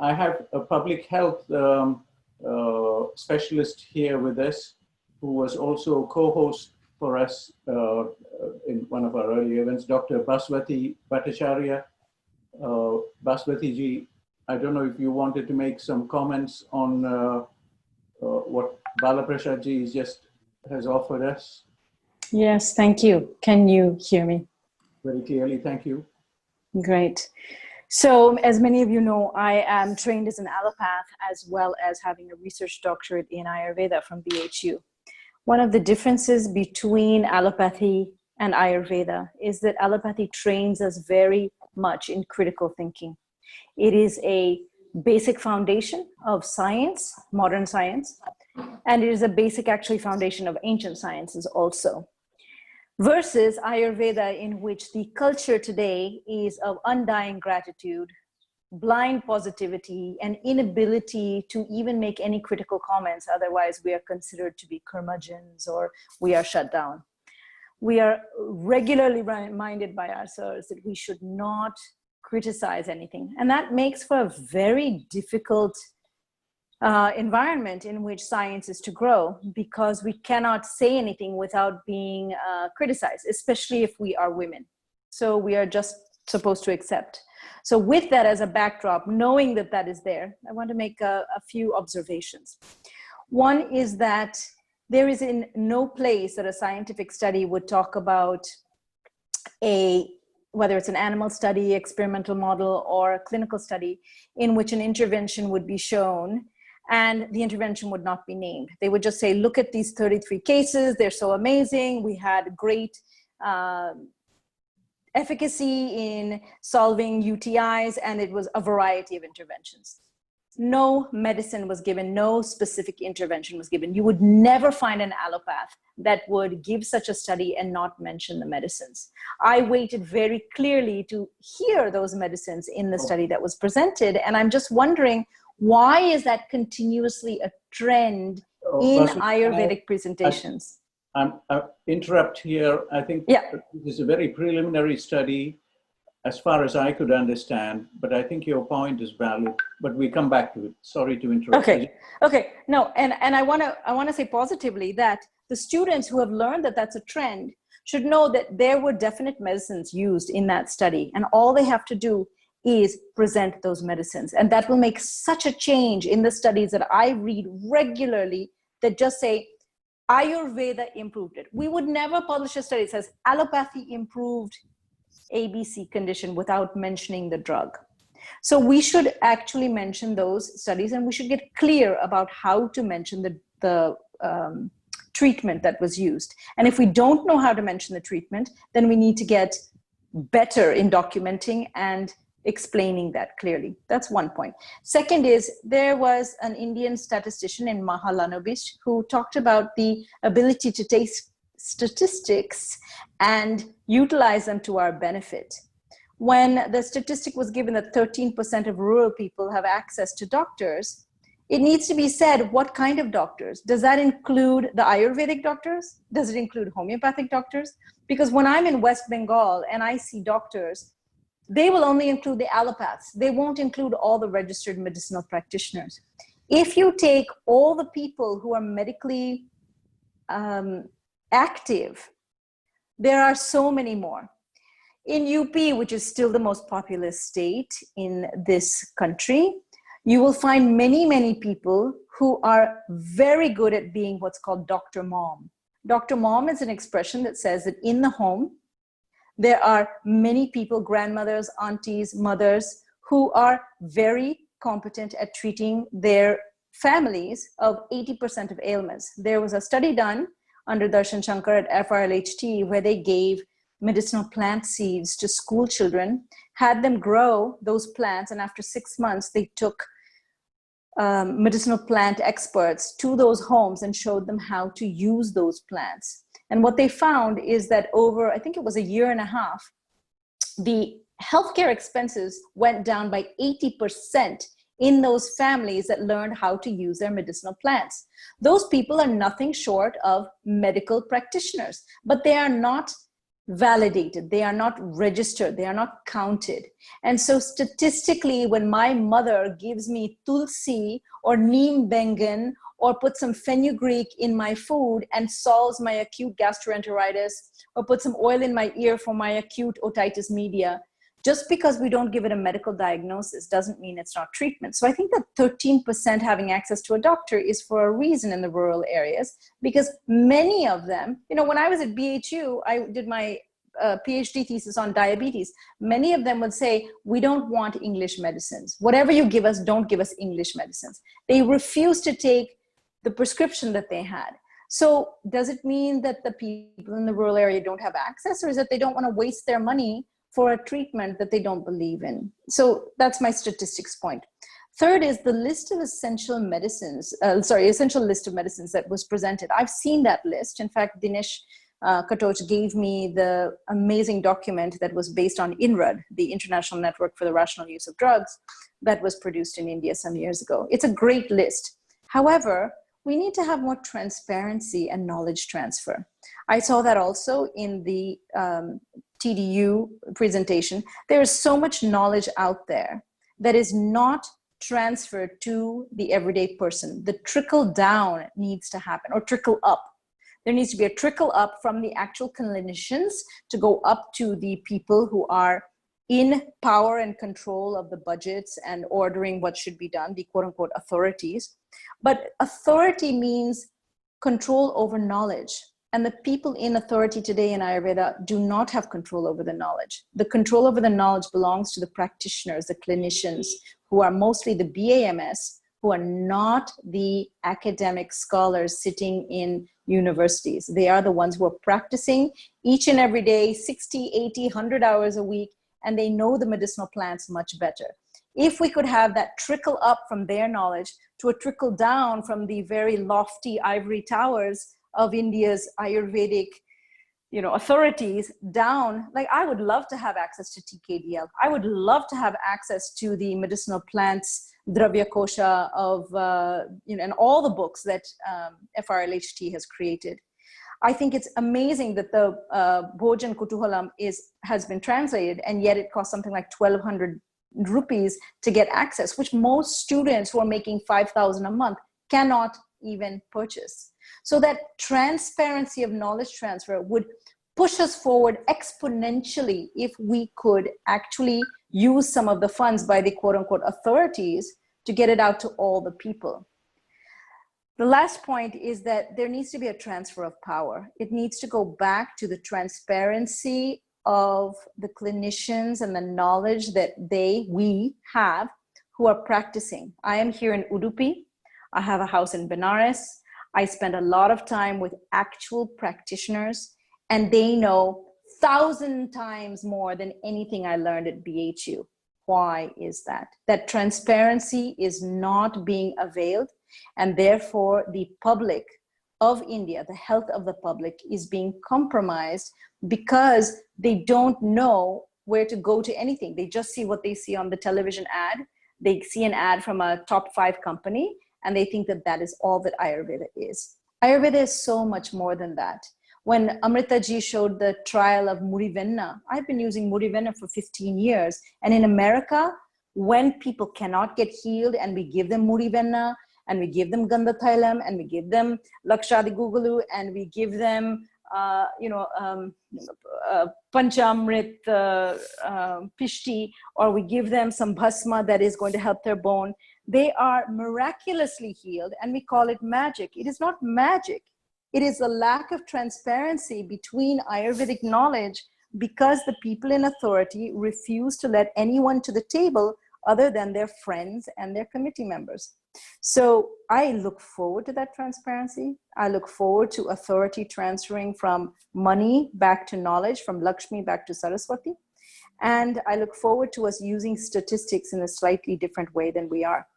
I have a public health specialist here with us, who was also co-host for us in one of our early events, Dr. Baswati Bhattacharya. Baswati ji, I don't know if you wanted to make some comments on what Balaprasad ji has offered us. Yes, thank you. Can you hear me? Very clearly, thank you. Great. So as many of you know, I am trained as an allopath as well as having a research doctorate in Ayurveda from BHU. One of the differences between allopathy and Ayurveda is that allopathy trains us very much in critical thinking. It is a basic foundation of science, modern science, and it is a basic actually foundation of ancient sciences also. Versus Ayurveda, in which the culture today is of undying gratitude, blind positivity, and inability to even make any critical comments. Otherwise, we are considered to be curmudgeons or we are shut down. We are regularly reminded by ourselves that we should not criticize anything. And that makes for a very difficult environment in which science is to grow, because we cannot say anything without being criticized, especially if we are women. So we are just supposed to accept. So with that as a backdrop, knowing that that is there, I want to make a few observations. One is that there is in no place that a scientific study would talk about whether it's an animal study, experimental model, or a clinical study, in which an intervention would be shown and the intervention would not be named. They would just say, look at these 33 cases, they're so amazing, we had great efficacy in solving UTIs, and it was a variety of interventions. No medicine was given, no specific intervention was given. You would never find an allopath that would give such a study and not mention the medicines. I waited very clearly to hear those medicines in the study that was presented, and I'm just wondering, why is that continuously a trend in Ayurvedic presentations? I'll interrupt here. I think this is a very preliminary study as far as I could understand, but I think your point is valid, but we come back to it. Sorry to interrupt. Okay. No, and I want to say positively that the students who have learned that that's a trend should know that there were definite medicines used in that study, and all they have to do is present those medicines. And that will make such a change in the studies that I read regularly that just say, Ayurveda improved it. We would never publish a study that says allopathy improved ABC condition without mentioning the drug. So we should actually mention those studies, and we should get clear about how to mention the treatment that was used. And if we don't know how to mention the treatment, then we need to get better in documenting and explaining that clearly. That's one point. Second is, there was an Indian statistician in Mahalanobis who talked about the ability to take statistics and utilize them to our benefit. When the statistic was given that 13% of rural people have access to doctors, it needs to be said, what kind of doctors? Does that include the Ayurvedic doctors? Does it include homeopathic doctors? Because when I'm in West Bengal and I see doctors, they will only include the allopaths. They won't include all the registered medicinal practitioners. If you take all the people who are medically active, there are so many more. In UP, which is still the most populous state in this country, you will find many, many people who are very good at being what's called Dr. Mom. Dr. Mom is an expression that says that in the home, there are many people, grandmothers, aunties, mothers, who are very competent at treating their families of 80% of ailments. There was a study done under Darshan Shankar at FRLHT where they gave medicinal plant seeds to school children, had them grow those plants, and after 6 months, they took medicinal plant experts to those homes and showed them how to use those plants. And what they found is that over, I think it was a year and a half, the healthcare expenses went down by 80% in those families that learned how to use their medicinal plants. Those people are nothing short of medical practitioners, but they are not validated. They are not registered. They are not counted. And so statistically, when my mother gives me tulsi or neem bengan or puts some fenugreek in my food and solves my acute gastroenteritis, or puts some oil in my ear for my acute otitis media, just because we don't give it a medical diagnosis doesn't mean it's not treatment. So I think that 13% having access to a doctor is for a reason in the rural areas, because many of them, you know, when I was at BHU, I did my PhD thesis on diabetes. Many of them would say, we don't want English medicines. Whatever you give us, don't give us English medicines. They refuse to take the prescription that they had. So does it mean that the people in the rural area don't have access, or is it they don't want to waste their money for a treatment that they don't believe in? So that's my statistics point. Third is the list of essential medicines, essential list of medicines that was presented. I've seen that list. In fact, Dinesh Katoch gave me the amazing document that was based on INRUD, the International Network for the Rational Use of Drugs, that was produced in India some years ago. It's a great list. However, we need to have more transparency and knowledge transfer. I saw that also in the TDU presentation. There is so much knowledge out there that is not transferred to the everyday person. The trickle down needs to happen, or trickle up. There needs to be a trickle up from the actual clinicians to go up to the people who are in power and control of the budgets and ordering what should be done, the quote unquote authorities. But authority means control over knowledge. And the people in authority today in Ayurveda do not have control over the knowledge. The control over the knowledge belongs to the practitioners, the clinicians, who are mostly the BAMS, who are not the academic scholars sitting in universities. They are the ones who are practicing each and every day, 60, 80, 100 hours a week, and they know the medicinal plants much better. If we could have that trickle up from their knowledge to a trickle down from the very lofty ivory towers of India's Ayurvedic, you know, authorities down, like I would love to have access to TKDL. I would love to have access to the medicinal plants, Dravya Kosha of, you know, and all the books that FRLHT has created. I think it's amazing that the Bhojan Kutuhalam has been translated, and yet it costs something like 1,200 rupees to get access, which most students who are making 5,000 a month cannot even purchase. So that transparency of knowledge transfer would push us forward exponentially if we could actually use some of the funds by the quote unquote authorities to get it out to all the people. The last point is that there needs to be a transfer of power. It needs to go back to the transparency of the clinicians and the knowledge that we have who are practicing. I am here in Udupi. I have a house in Benares. I spend a lot of time with actual practitioners, and they know 1,000 times more than anything I learned at BHU. Why is that? That transparency is not being availed, and therefore the public of India, the health of the public, is being compromised because they don't know where to go to anything. They just see what they see on the television ad. They see an ad from a top 5 company, and they think that that is all that Ayurveda is. Ayurveda is so much more than that. When Amrita ji showed the trial of Murivenna, I've been using Murivenna for 15 years. And in America, when people cannot get healed and we give them Murivenna, and we give them Gandhathailam, and we give them Lakshadi Gugulu, and we give them, Panchamrit Pishti, or we give them some bhasma that is going to help their bone, they are miraculously healed, and we call it magic. It is not magic. It is a lack of transparency between Ayurvedic knowledge because the people in authority refuse to let anyone to the table other than their friends and their committee members. So I look forward to that transparency. I look forward to authority transferring from money back to knowledge, from Lakshmi back to Saraswati. And I look forward to us using statistics in a slightly different way than we are.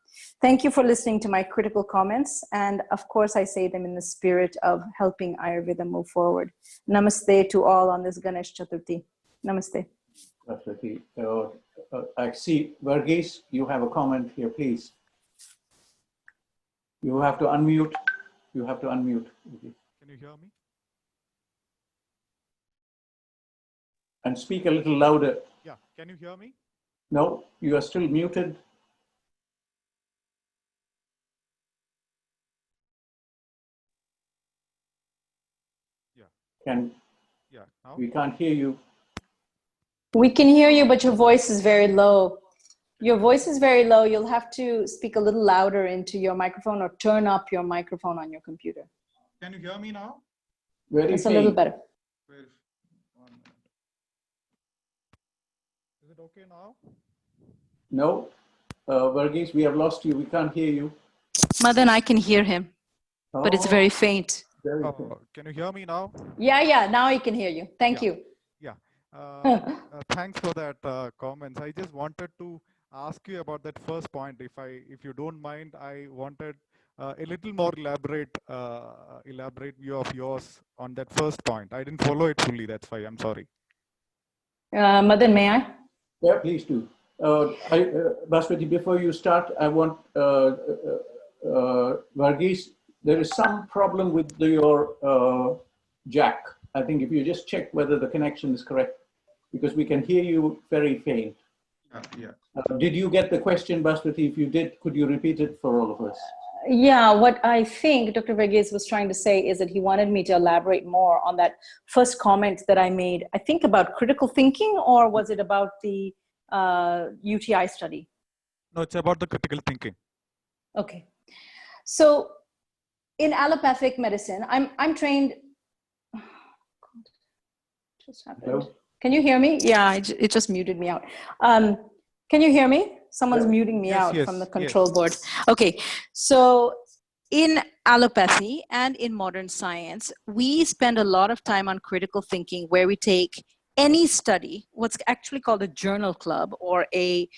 Thank you for listening to my critical comments. And of course, I say them in the spirit of helping Ayurveda move forward. Namaste to all on this Ganesh Chaturthi. Namaste. Saraswati. I see, Varghese, you have a comment here, please. You have to unmute. You have to unmute. Can you hear me? and speak a little louder. Yeah, can you hear me? No, you are still muted. Yeah. Can Yeah. Now? we can't hear you. We can hear you, but your voice is very low. Your voice is very low. You'll have to speak a little louder into your microphone or turn up your microphone on your computer. Can you hear me now? Very It's faint. a little better. Wait, 1 minute. Is it okay now? No, Varghese, we have lost you. We can't hear you. Madan, I can hear him, but it's very Oh, faint. very faint. Can you hear me now? Yeah, now I can hear you. Thank you. Yeah. Thanks for that comments. I just wanted to ask you about that first point. If you don't mind, I wanted a little more elaborate view of yours on that first point. I didn't follow it fully. That's why I'm sorry. Madan, may I? Yeah, please do. Baswati, before you start, I want Varghese, there is some problem with your jack. I think if you just check whether the connection is correct, because we can hear you very faint. Yeah. Did you get the question, Baswati? If you did, could you repeat it for all of us? Yeah, what I think Dr. Verghese was trying to say is that he wanted me to elaborate more on that first comment that I made, I think about critical thinking, or was it about the UTI study? No, it's about the critical thinking. Okay. So in allopathic medicine, I'm trained. Oh, God. Just happened. Hello? Can you hear me? Yeah, it just muted me out. Can you hear me? Someone's muting me out from the control board. Okay, so in allopathy and in modern science, we spend a lot of time on critical thinking, where we take any study, what's actually called a journal club or a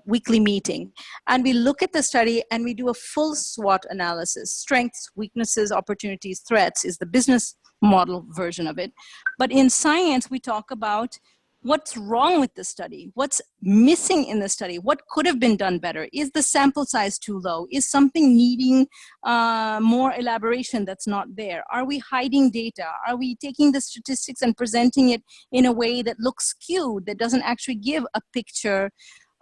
weekly meeting, and we look at the study and we do a full SWOT analysis. Strengths, weaknesses, opportunities, threats is the business model version of it. But in science, we talk about what's wrong with the study, what's missing in the study, what could have been done better, is the sample size too low, is something needing more elaboration that's not there, are we hiding data, are we taking the statistics and presenting it in a way that looks skewed, that doesn't actually give a picture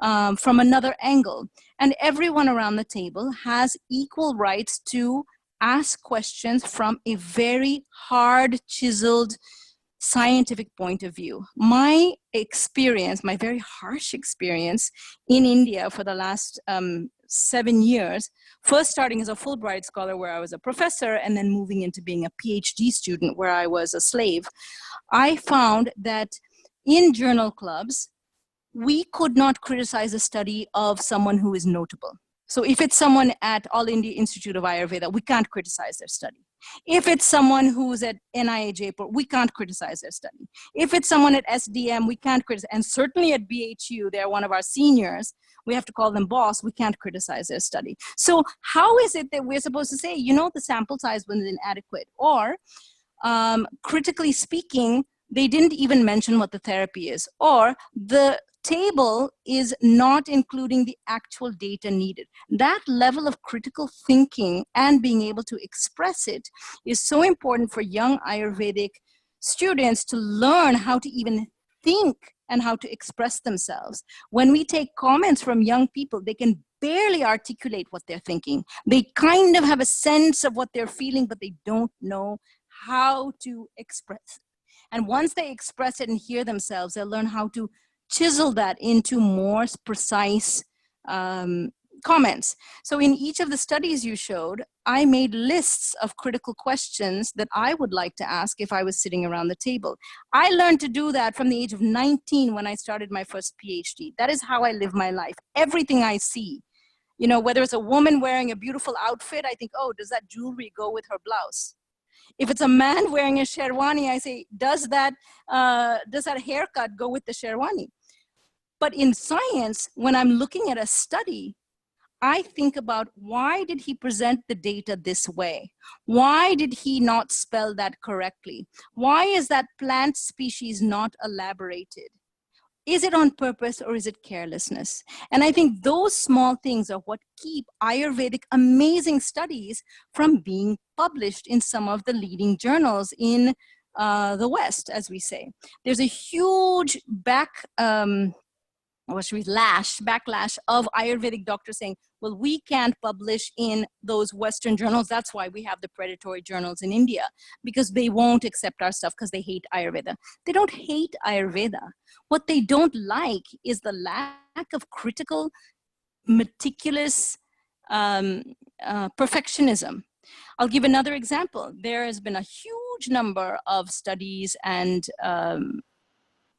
from another angle. And everyone around the table has equal rights to ask questions from a very hard, chiseled, scientific point of view. My experience, my very harsh experience in India for the last 7 years, first starting as a Fulbright scholar where I was a professor and then moving into being a PhD student where I was a slave, I found that in journal clubs, we could not criticize a study of someone who is notable. So if it's someone at All India Institute of Ayurveda, we can't criticize their study. If it's someone who's at NIA Jaipur, we can't criticize their study. If it's someone at SDM, we can't criticize. And certainly at BHU, they're one of our seniors. We have to call them boss. We can't criticize their study. So how is it that we're supposed to say, you know, the sample size was inadequate? Or critically speaking, they didn't even mention what the therapy is. Or the table is not including the actual data needed. That level of critical thinking and being able to express it is so important for young Ayurvedic students to learn how to even think and how to express themselves. When we take comments from young people, they can barely articulate what they're thinking. They kind of have a sense of what they're feeling, but they don't know how to express it. And once they express it and hear themselves, they'll learn how to chisel that into more precise comments. So in each of the studies you showed, I made lists of critical questions that I would like to ask if I was sitting around the table. I learned to do that from the age of 19 when I started my first PhD. That is how I live my life. Everything I see, you know, whether it's a woman wearing a beautiful outfit, I think, oh, does that jewelry go with her blouse? If it's a man wearing a sherwani, I say, does that haircut go with the sherwani? But in science, when I'm looking at a study, I think about why did he present the data this way? Why did he not spell that correctly? Why is that plant species not elaborated? Is it on purpose or is it carelessness? And I think those small things are what keep Ayurvedic amazing studies from being published in some of the leading journals in the West, as we say. There's a huge backlash of Ayurvedic doctors saying, well, we can't publish in those Western journals. That's why we have the predatory journals in India, because they won't accept our stuff because they hate Ayurveda. They don't hate Ayurveda. What they don't like is the lack of critical, meticulous perfectionism. I'll give another example. There has been a huge number of studies and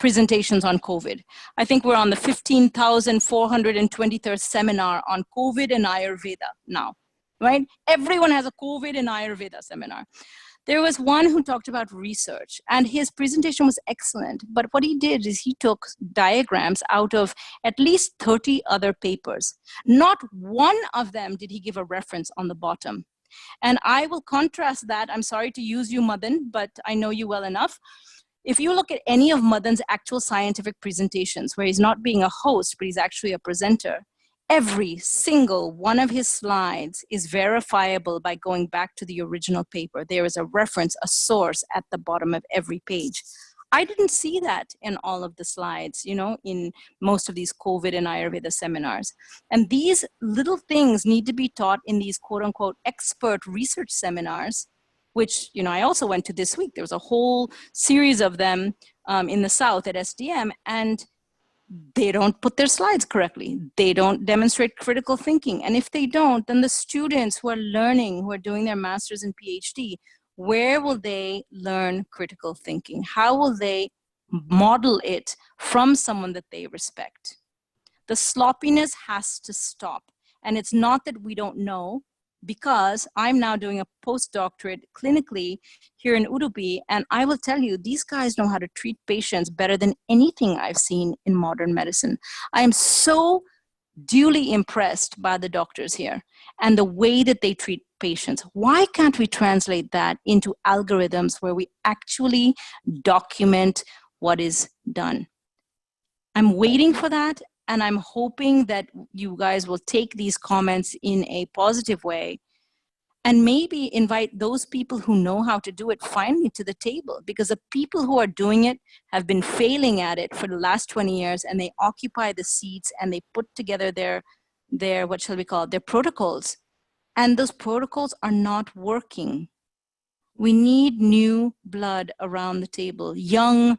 presentations on COVID. I think we're on the 15,423rd seminar on COVID and Ayurveda now, right? Everyone has a COVID and Ayurveda seminar. There was one who talked about research, and his presentation was excellent. But what he did is he took diagrams out of at least 30 other papers. Not one of them did he give a reference on the bottom. And I will contrast that. I'm sorry to use you, Madan, but I know you well enough. If you look at any of Madan's actual scientific presentations, where he's not being a host, but he's actually a presenter, every single one of his slides is verifiable by going back to the original paper. There is a reference, a source at the bottom of every page. I didn't see that in all of the slides, you know, in most of these COVID and Ayurveda seminars. And these little things need to be taught in these quote unquote expert research seminars, which, you know, I also went to this week. There was a whole series of them in the South at SDM, and they don't put their slides correctly. They don't demonstrate critical thinking. And if they don't, then the students who are learning, who are doing their master's and PhD, where will they learn critical thinking? How will they model it from someone that they respect? The sloppiness has to stop. And it's not that we don't know, because I'm now doing a postdoctorate clinically here in Udupi, and I will tell you, these guys know how to treat patients better than anything I've seen in modern medicine. I am so duly impressed by the doctors here and the way that they treat patients. Why can't we translate that into algorithms where we actually document what is done? I'm waiting for that. And I'm hoping that you guys will take these comments in a positive way and maybe invite those people who know how to do it finally to the table, because the people who are doing it have been failing at it for the last 20 years, and they occupy the seats and they put together their what shall we call it, their protocols. And those protocols are not working. We need new blood around the table, young,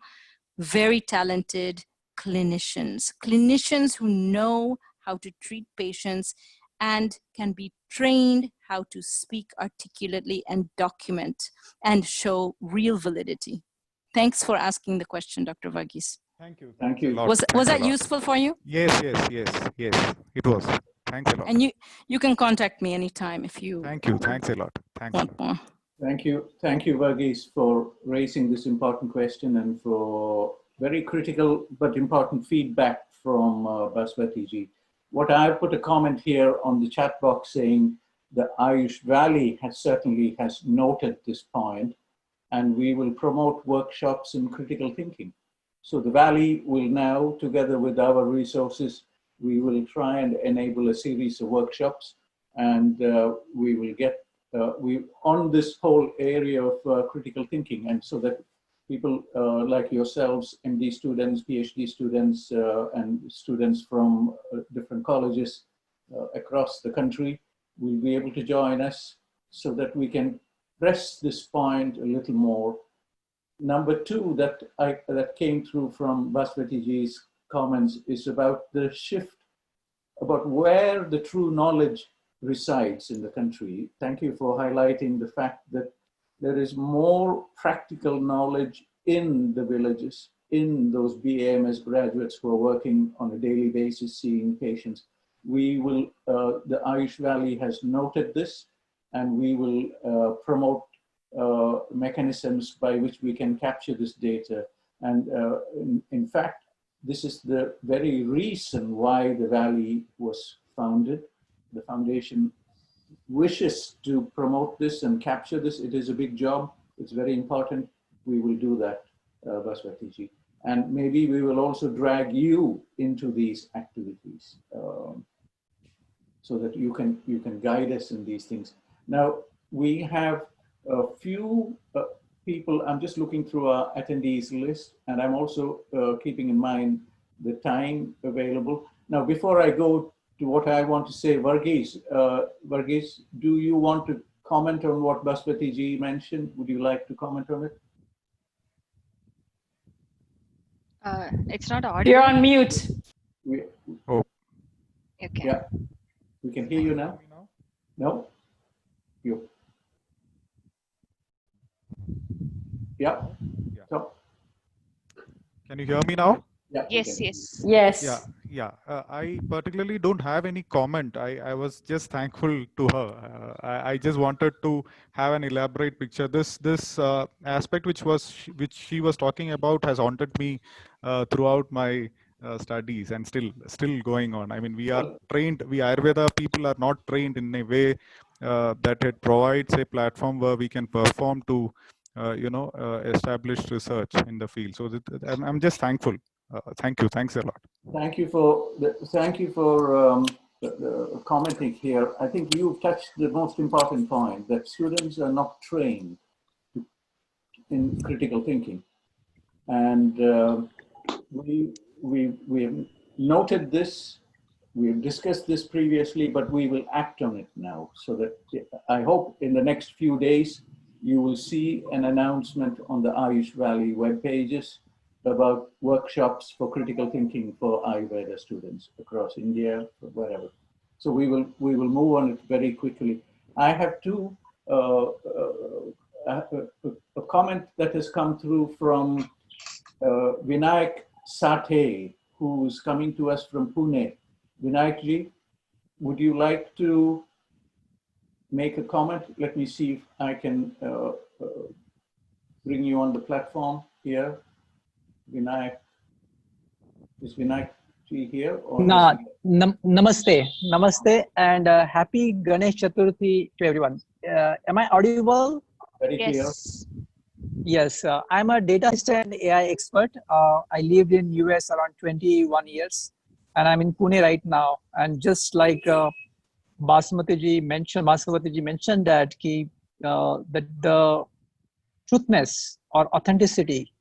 very talented clinicians who know how to treat patients and can be trained how to speak articulately and document and show real validity. Thanks for asking the question, Dr. Varghese. Thank you. Thank you. Was that useful for you? Yes, it was. Thanks a lot. And you can contact me anytime if you Thank you. Thanks a lot. Thanks. want more. Thank you, Varghese, for raising this important question and for very critical but important feedback from Baswati ji. What I put a comment here on the chat box saying the Ayush Valley certainly has noted this point, and we will promote workshops in critical thinking. So the Valley will now, together with our resources, we will try and enable a series of workshops, and we will get on this whole area of critical thinking, and so that people like yourselves, MD students, PhD students, and students from different colleges across the country will be able to join us so that we can press this point a little more. Number two that came through from Baswati ji's comments is about the shift, about where the true knowledge resides in the country. Thank you for highlighting the fact that there is more practical knowledge in the villages, in those BAMS graduates who are working on a daily basis, seeing patients. We will, the Ayush Valley has noted this, and we will promote mechanisms by which we can capture this data. And in fact, this is the very reason why the Valley was founded. The foundation wishes to promote this and capture this. It is a big job. It's very important. We will do that, Baswati ji. And maybe we will also drag you into these activities so that you can guide us in these things. Now, we have a few people, I'm just looking through our attendees list, and I'm also keeping in mind the time available. Now, before I go to what I want to say, Varghese, do you want to comment on what Baswati ji mentioned? Would you like to comment on it? It's not audible. You're on mute. Oh, Okay. Yeah, we can hear you now. No? You. Yeah. Yeah. So, Can you hear me now? yeah. Yes, yes. Yes. Yeah. I particularly don't have any comment. I was just thankful to her. I just wanted to have an elaborate picture. This aspect which she was talking about has haunted me throughout my studies, and still going on. I mean, we are trained. We Ayurveda people are not trained in a way that it provides a platform where we can perform to establish research in the field. So I'm just thankful. Thank you. Thanks a lot. Thank you for commenting here. I think you've touched the most important point, that students are not trained in critical thinking, and we have noted this. We have discussed this previously, but we will act on it now. So that I hope in the next few days you will see an announcement on the Ayush Valley web pages about workshops for critical thinking for Ayurveda students across India, wherever. So we will move on it very quickly. I have a comment that has come through from Vinayak Sathe, who's coming to us from Pune. Vinayak ji, would you like to make a comment? Let me see if I can bring you on the platform here. Vinayak, is Vinayak ji here? Or Namaste, and happy Ganesh Chaturthi to everyone. Am I audible? Very clear. Yes. Yes, I'm a data scientist and AI expert. I lived in US around 21 years, and I'm in Pune right now. And just like Basmati ji mentioned that the truthness or authenticity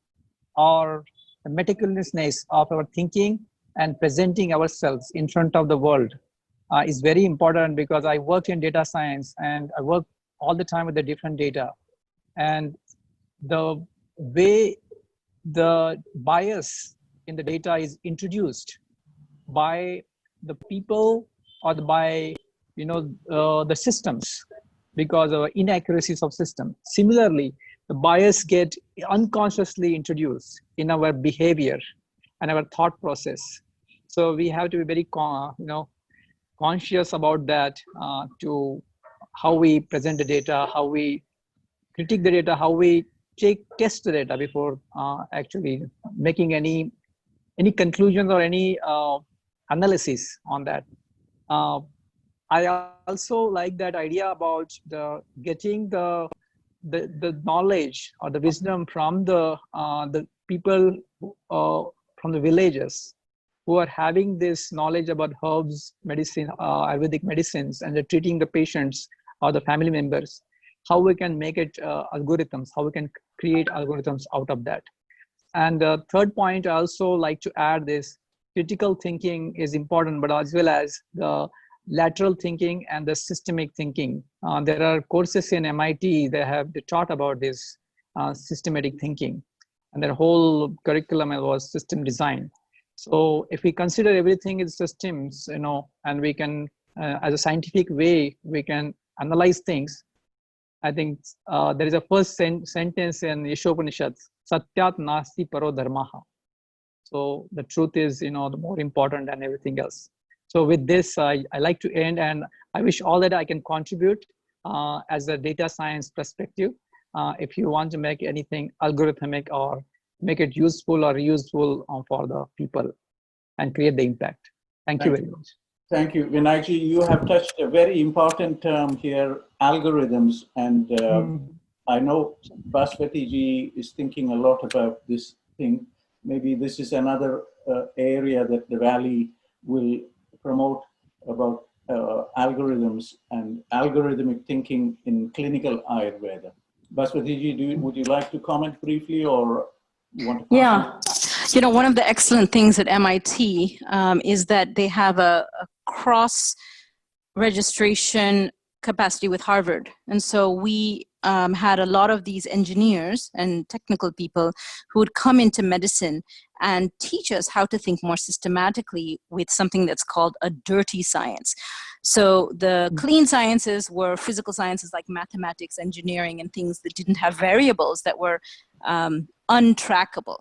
or the meticulousness of our thinking and presenting ourselves in front of the world is very important, because I work in data science and I work all the time with the different data. And the way the bias in the data is introduced by the people or by the systems, because of inaccuracies of system. Similarly, the bias get unconsciously introduced in our behavior and our thought process. So we have to be very conscious about that, to how we present the data, how we critique the data, how we test the data before actually making any conclusions or any analysis on that. I also like that idea about getting the knowledge or the wisdom from the people from the villages who are having this knowledge about herbs, medicine, Ayurvedic medicines, and they're treating the patients or the family members. How we can make it algorithms, how we can create algorithms out of that. And the third point, I also like to add this: critical thinking is important, but as well as the lateral thinking and the systemic thinking. There are courses in MIT they taught about this systematic thinking, and their whole curriculum was system design. So if we consider everything in systems, and we can, as a scientific way, we can analyze things. I think there is a first sentence in Ishopanishad: Satyat nasti paro dharmaha. So the truth is, the more important than everything else. So with this, I like to end, and I wish all that I can contribute as a data science perspective. If you want to make anything algorithmic or make it useful or useful for the people and create the impact. Thank you very much. Thank you, Vinayji. You have touched a very important term here, algorithms. And I know Baswati ji is thinking a lot about this thing. Maybe this is another area that the Valley will promote about algorithms and algorithmic thinking in clinical Ayurveda. Baswati, would you like to comment briefly, or you want to? Yeah. You know, one of the excellent things at MIT is that they have a cross registration capacity with Harvard. And so we had a lot of these engineers and technical people who would come into medicine and teach us how to think more systematically with something that's called a dirty science. So the clean sciences were physical sciences like mathematics, engineering, and things that didn't have variables that were untrackable.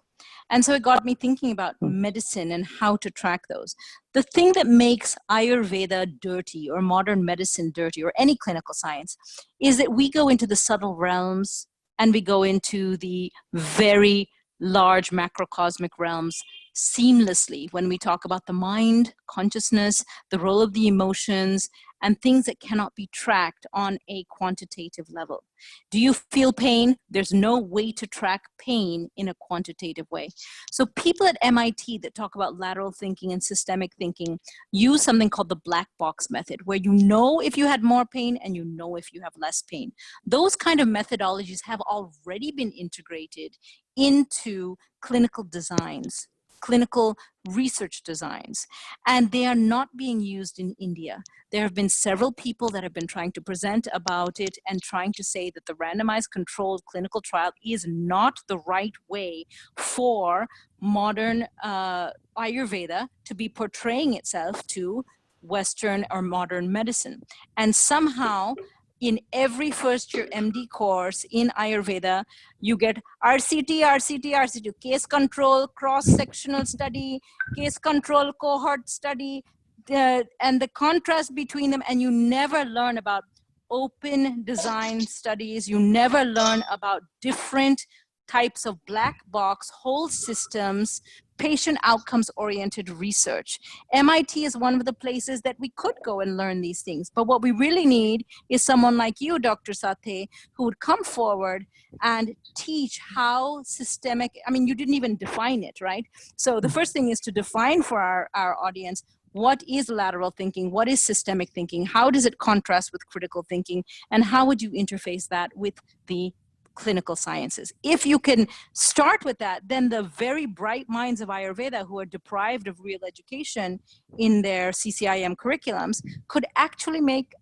And so it got me thinking about medicine and how to track those. The thing that makes Ayurveda dirty, or modern medicine dirty, or any clinical science, is that we go into the subtle realms and we go into the very large macrocosmic realms seamlessly when we talk about the mind, consciousness, the role of the emotions, and things that cannot be tracked on a quantitative level. Do you feel pain? There's no way to track pain in a quantitative way. So people at MIT that talk about lateral thinking and systemic thinking use something called the black box method, where you know if you had more pain and you know if you have less pain. Those kind of methodologies have already been integrated into clinical designs, clinical research designs, and they are not being used in India. There have been several people that have been trying to present about it and trying to say that the randomized controlled clinical trial is not the right way for modern Ayurveda to be portraying itself to Western or modern medicine. And somehow, in every first year MD course in Ayurveda, you get RCT, case control, cross-sectional study, case control cohort study, and the contrast between them, and you never learn about open design studies. You never learn about different types of black box, whole systems, patient outcomes oriented research. MIT is one of the places that we could go and learn these things. But what we really need is someone like you, Dr. Sathe, who would come forward and teach how systemic, I mean, you didn't even define it, right? So the first thing is to define for our audience, what is lateral thinking? What is systemic thinking? How does it contrast with critical thinking? And how would you interface that with the clinical sciences? If you can start with that, then the very bright minds of Ayurveda who are deprived of real education in their CCIM curriculums could actually make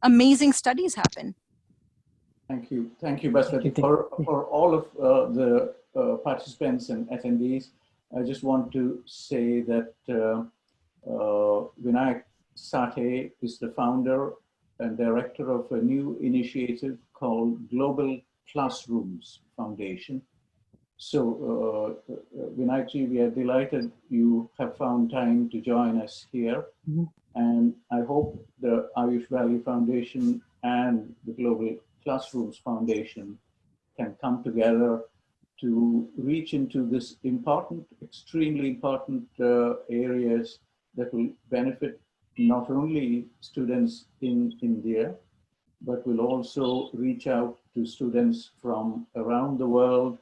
amazing studies happen. Thank you, Baswati. For all of the participants and attendees, I just want to say that Vinayak Sathe is the founder and director of a new initiative called Global Classrooms Foundation. So, Vinayakji, we are delighted you have found time to join us here. And I hope the Ayush Valley Foundation and the Global Classrooms Foundation can come together to reach into this important, extremely important areas that will benefit not only students in India, but will also reach out to students from around the world.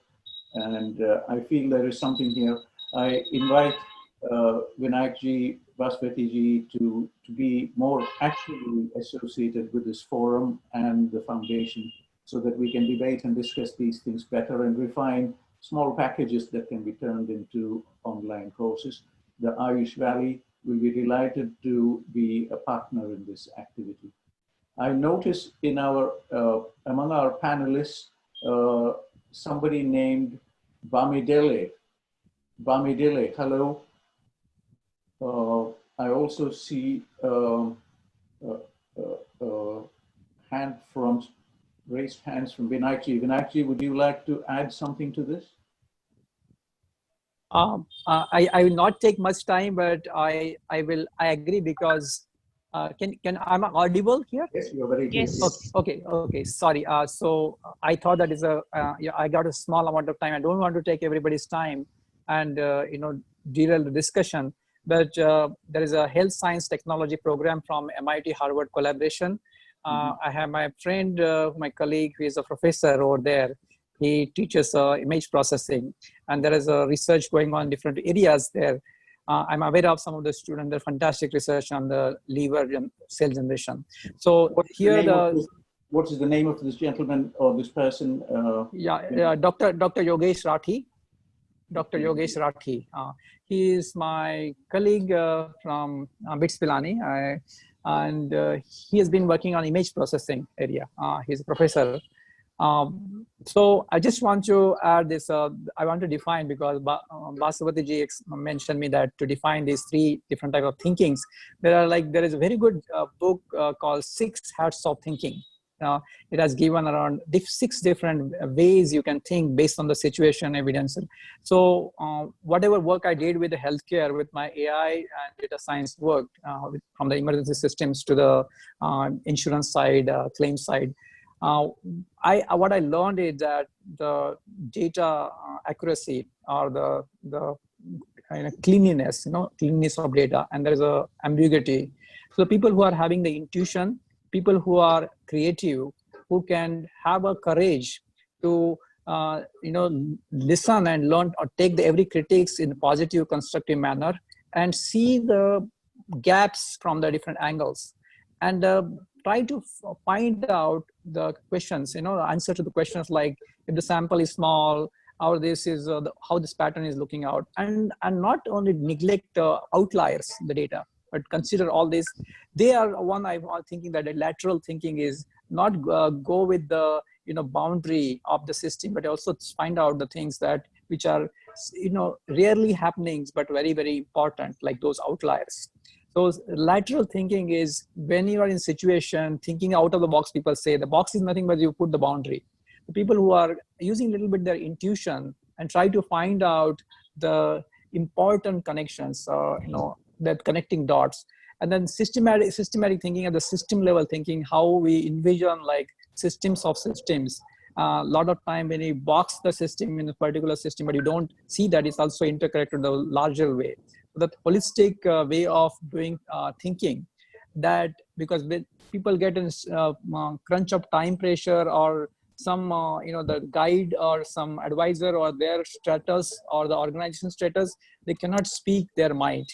And I feel there is something here. I invite Vinayakji, Baswati-ji to be more actively associated with this forum and the foundation, so that we can debate and discuss these things better and refine small packages that can be turned into online courses. The Ayush Valley will be delighted to be a partner in this activity. I noticed in our, among our panelists, somebody named Bamidele. Bamidele, hello. I also see raised hands from Vinayakji. Vinayakji, would you like to add something to this? I will not take much time, but I agree, because I'm audible here? Yes, you're very clear. Yes. Okay. Sorry. So I thought that is I got a small amount of time. I don't want to take everybody's time and derail the discussion. But there is a health science technology program from MIT Harvard collaboration. I have my friend, my colleague, who is a professor over there. He teaches image processing, and there is a research going on in different areas there. I'm aware of some of the students, the fantastic research on the liver and cell generation. So here what is the name of this gentleman or this person? Dr. Yogesh Rathi. Dr. Yogesh Rathi. He is my colleague from BITS Pilani, and he has been working on image processing area. He's a professor. So I just want to add this. I want to define, because Basavati ji mentioned me that to define these three different type of thinkings, there is a very good book called 6 Hats of Thinking. It has given around 6 different ways you can think based on the situation, evidence. So whatever work I did with the healthcare, with my AI and data science work, from the emergency systems to the insurance side, claim side, what I learned is that the data accuracy, or the kind of cleanliness, cleanliness of data, and there is a ambiguity. So people who are having the intuition, people who are creative, who can have a courage to listen and learn, or take every critiques in a positive, constructive manner, and see the gaps from the different angles, and try to find out the questions, the answer to the questions, like if the sample is small, or this is how this pattern is looking out, and not only neglect outliers in the data, but consider all this. They are one. I'm thinking that a lateral thinking is not go with the boundary of the system, but also find out the things that which are rarely happenings, but very, very important, like those outliers. So lateral thinking is when you are in situation thinking out of the box. People say the box is nothing but you put the boundary. The people who are using a little bit their intuition and try to find out the important connections, that connecting dots, and then systematic thinking at the system level thinking, how we envision like systems of systems. A lot of time when you box the system in a particular system, but you don't see that it's also interconnected in a larger way. So that holistic way of doing thinking, that because when people get in crunch of time pressure, or some the guide or some advisor or their status or the organization status, they cannot speak their mind,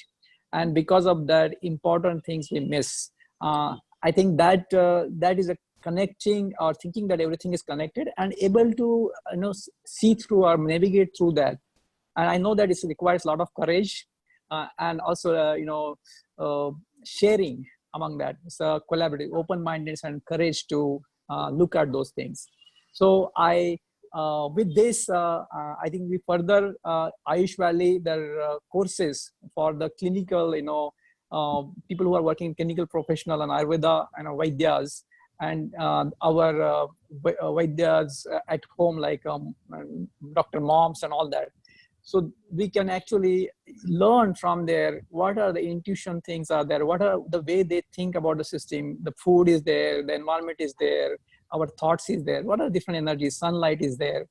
and because of that important things we miss. I think that that is a connecting, or thinking that everything is connected, and able to see through or navigate through that. And I know that it requires a lot of courage, and also sharing among that. It's a collaborative, open-mindedness and courage to look at those things. So with this, I think we further Ayush Valley, their courses for the clinical, people who are working in clinical professional and Ayurveda and Vaidyas, and our Vaidyas at home, like Dr. Moms and all that. So we can actually learn from there what are the intuition things are there, what are the way they think about the system. The food is there, the environment is there, our thoughts is there, what are different energies, sunlight is there,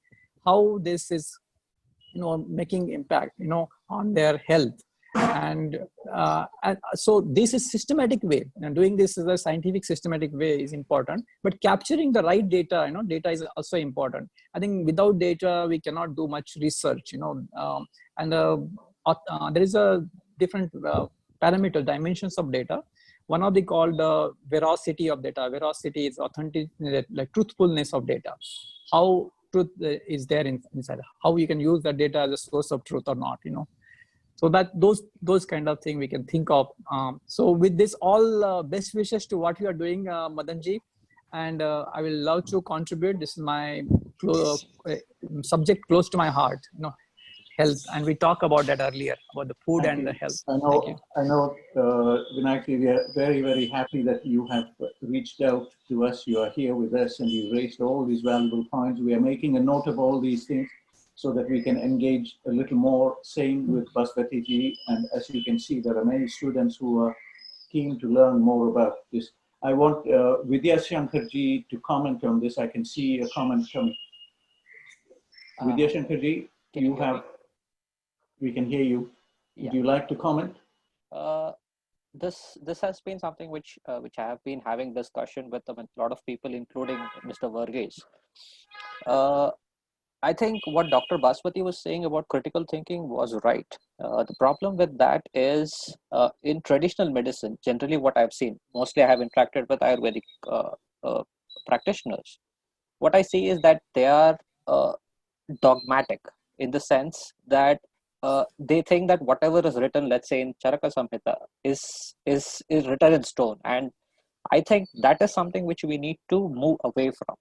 how this is making impact on their health. And so this is systematic way, and doing this is a scientific systematic way is important, but capturing the right data, data is also important. I think without data we cannot do much research, and there is a different parameter dimensions of data. One of the called veracity of data. Veracity is authentic, like truthfulness of data. How truth is there inside, how you can use that data as a source of truth or not, So that those kind of thing we can think of. So with this, all best wishes to what you are doing, Madanji, and I will love to contribute. This is my subject close to my heart, health, and we talked about that earlier about the food and the health. I know, Vinayaki, we are very, very happy that you have reached out to us. You are here with us, and you raised all these valuable points. We are making a note of all these things, so that we can engage a little more. Same with Baswati ji, and as you can see, there are many students who are keen to learn more about this. I want Vidya Shankar ji to comment on this. I can see a comment coming. Vidya Shankar ji, we can hear you. Yeah. Would you like to comment? This has been something which I have been having discussion with a lot of people, including Mr. Varghese. I think what Dr. Baswati was saying about critical thinking was right. The problem with that is in traditional medicine, generally what I've seen, mostly I have interacted with Ayurvedic practitioners, what I see is that they are dogmatic in the sense that they think that whatever is written, let's say in Charaka Samhita, is written in stone. And I think that is something which we need to move away from.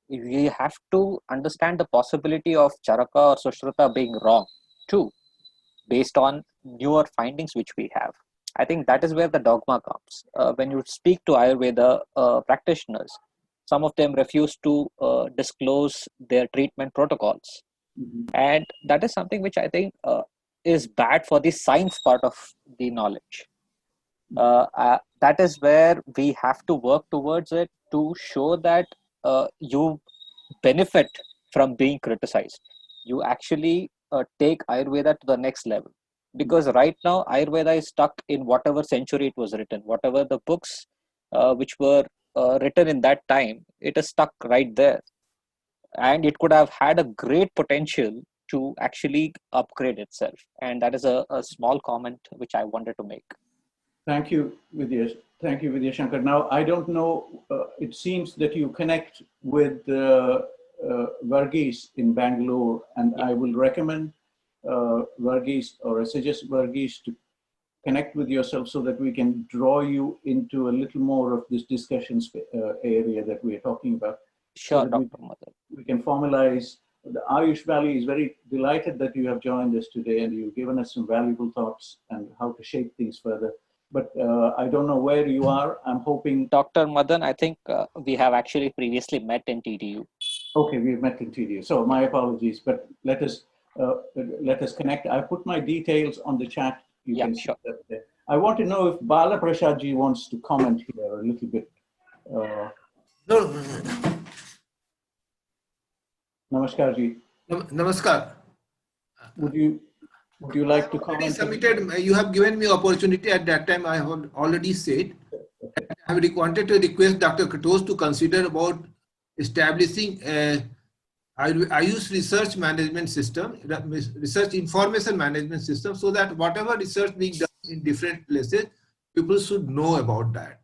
We have to understand the possibility of Charaka or Sushruta being wrong too, based on newer findings which we have. I think that is where the dogma comes. When you speak to Ayurveda practitioners, some of them refuse to disclose their treatment protocols. And that is something which I think is bad for the science part of the knowledge. That is where we have to work towards it, to show that you benefit from being criticized. You actually take Ayurveda to the next level. Because right now, Ayurveda is stuck in whatever century it was written, whatever the books which were written in that time, it is stuck right there. And it could have had a great potential to actually upgrade itself. And that is a small comment which I wanted to make. Thank you, Vidya. Thank you, Vidya Shankar. Now, I don't know, it seems that you connect with Varghese in Bangalore, and I will recommend Varghese, or I suggest Varghese to connect with yourself so that we can draw you into a little more of this discussion area that we are talking about. Sure, so Dr. Madan. We can formalize. The Ayush Valley is very delighted that you have joined us today, and you've given us some valuable thoughts and how to shape things further. But I don't know where you are. I'm hoping. Dr. Madan, I think we have actually previously met in TDU. Okay, we've met in TDU. So my apologies, but let us connect. I put my details on the chat. You can see that there. I want to know if Bala Prasad ji wants to comment here a little bit. No. Namaskar ji. Namaskar. Would you like to comment? Submitted, you have given me opportunity. At that time I have already said. I have wanted to request Dr. Katoch to consider about establishing a Ayush research management system, research information management system, so that whatever research being done in different places, people should know about that.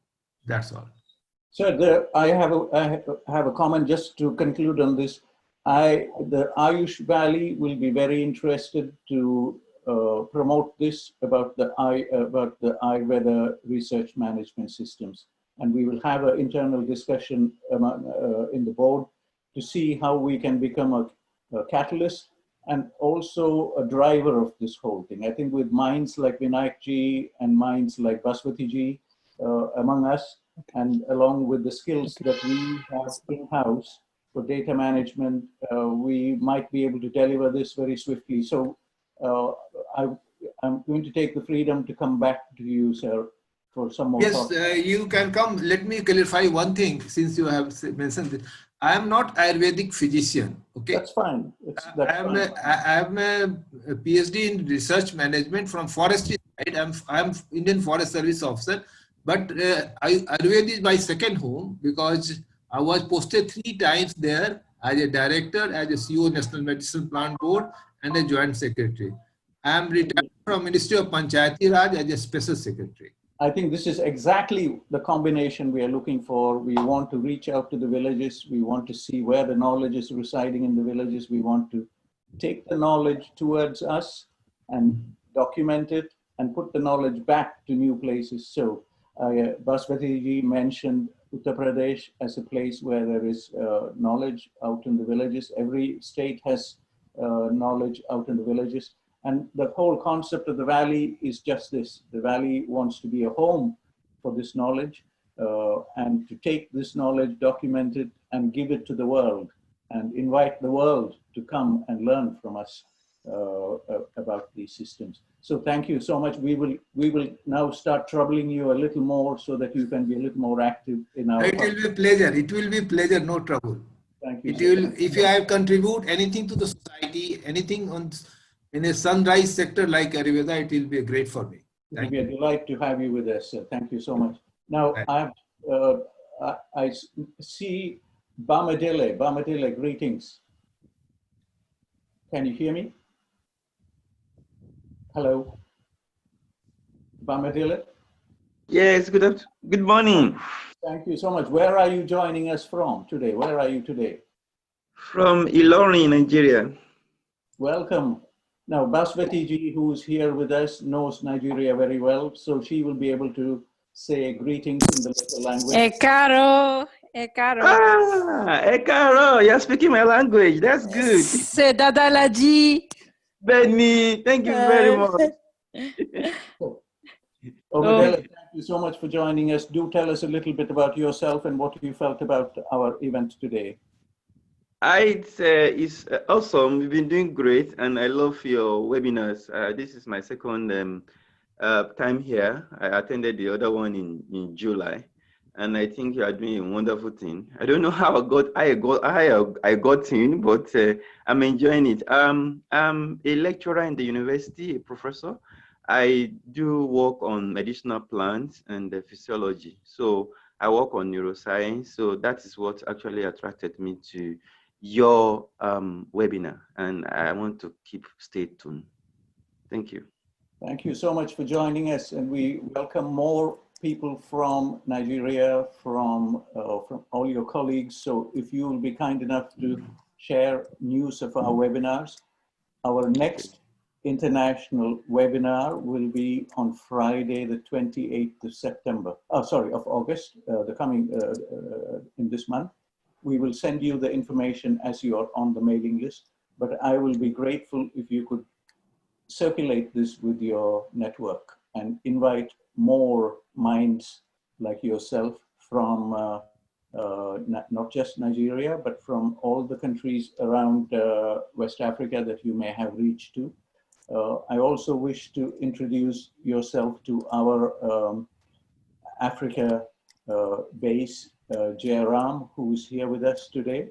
That's all. Sir, I have a comment just to conclude on this. The Ayush Valley will be very interested to promote this about the Ayurveda research management systems, and we will have an internal discussion in the board to see how we can become a catalyst and also a driver of this whole thing. I think with minds like Vinayak ji and minds like Baswati ji among us, and along with the skills that we have in-house for data management, we might be able to deliver this very swiftly. So I'm going to take the freedom to come back to you, sir, for some more Yes, thoughts. you can come. Let me clarify one thing, since you have mentioned this. I am not Ayurvedic physician. Okay, that's fine. I am a PhD in research management from forestry side. I'm Indian Forest Service officer, but Ayurveda is my second home because I was posted 3 times there as a director, as a CEO, National Medicinal Plant Board, and a joint secretary. I am retired from Ministry of Panchayati Raj as a special secretary. I think this is exactly the combination we are looking for. We want to reach out to the villages. We want to see where the knowledge is residing in the villages. We want to take the knowledge towards us and document it and put the knowledge back to new places. So Baswati ji mentioned Uttar Pradesh as a place where there is knowledge out in the villages. Every state has knowledge out in the villages. And the whole concept of the valley is just this. The valley wants to be a home for this knowledge and to take this knowledge, document it, and give it to the world and invite the world to come and learn from us about these systems. So thank you so much. We will now start troubling you a little more so that you can be a little more active in our. It will be a pleasure. It will be a pleasure, no trouble. Thank you. It will, if you have contribute anything to the society, anything on in a sunrise sector like Ayurveda, it will be great for me. It will be a delight to have you with us, sir. Thank you so much. Now, I see Bamadele. Bamadele, greetings. Can you hear me? Hello? Bamadele? Yes, good morning. Thank you so much. Where are you joining us from today? Where are you today? From Ilorin, Nigeria. Welcome. Now, Baswati ji, who is here with us, knows Nigeria very well, so she will be able to say greetings in the local language. Ekaro, Ekaro. Ah, Ekaro, you're speaking my language. That's good. C'est Dadalaji. Benny, thank you very much. Omidele, thank you so much for joining us. Do tell us a little bit about yourself and what you felt about our event today. It's awesome. We've been doing great, and I love your webinars. This is my second time here. I attended the other one in July, and I think you are doing a wonderful thing. I don't know how I got in, but I'm enjoying it. I'm a lecturer in the university, a professor. I do work on medicinal plants and physiology. So I work on neuroscience. So that is what actually attracted me to your webinar, and I want to stay tuned. Thank you. Thank you so much for joining us, and we welcome more people from Nigeria, from all your colleagues. So if you will be kind enough to share news of our webinars, our next international webinar will be on Friday, the 28th of September. Oh, sorry, of August, in this month. We will send you the information as you are on the mailing list, but I will be grateful if you could circulate this with your network and invite more minds like yourself from not just Nigeria, but from all the countries around West Africa that you may have reached to. I also wish to introduce yourself to our Africa base, Jairam, who is here with us today.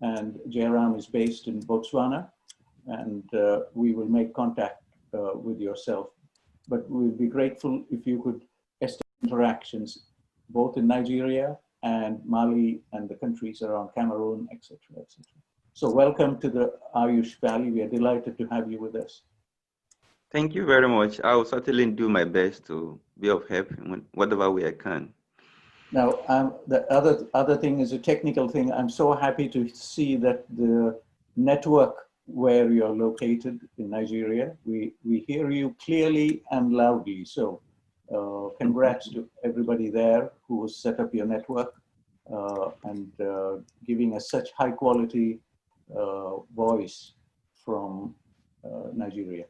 And Jairam is based in Botswana, and we will make contact with yourself. But we'd be grateful if you could establish interactions both in Nigeria and Mali and the countries around Cameroon, etc., etc. So welcome to the Ayush Valley. We are delighted to have you with us. Thank you very much. I will certainly do my best to be of help in whatever way I can. Now, the other thing is a technical thing. I'm so happy to see that the network where you're located in Nigeria, we hear you clearly and loudly. So congrats to everybody there who has set up your network and giving us such high quality voice from Nigeria.